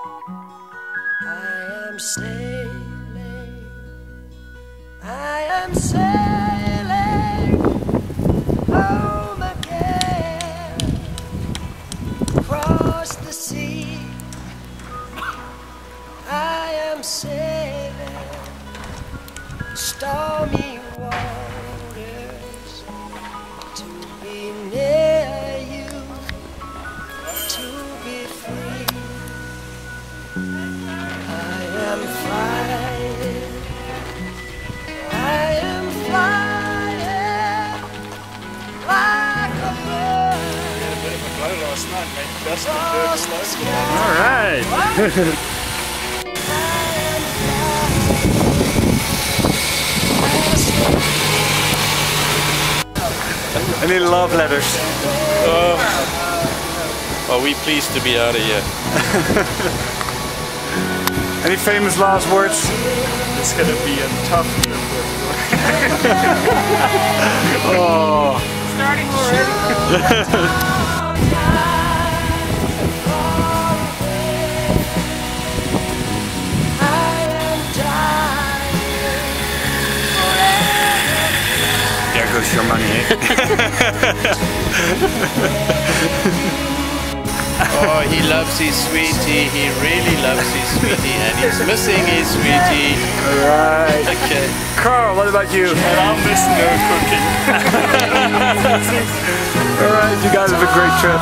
I am sailing, I am sailing home again, across the sea. I am sailing stormy waters to be near you, to be free. I am flying, I am flying like a bird. Yeah, a bit of a blow last night, mate. Dust and dirt all over. All right. Any love letters? Are we pleased to be out of here? Any famous last words? It's gonna be a tough year for Oh. Starting already. There goes your money, eh? Oh, he loves his sweetie. He really loves his sweetie, and he's missing his sweetie. Alright. Okay. Carl, what about you? And I'll miss no cooking. Alright, you guys have a great trip.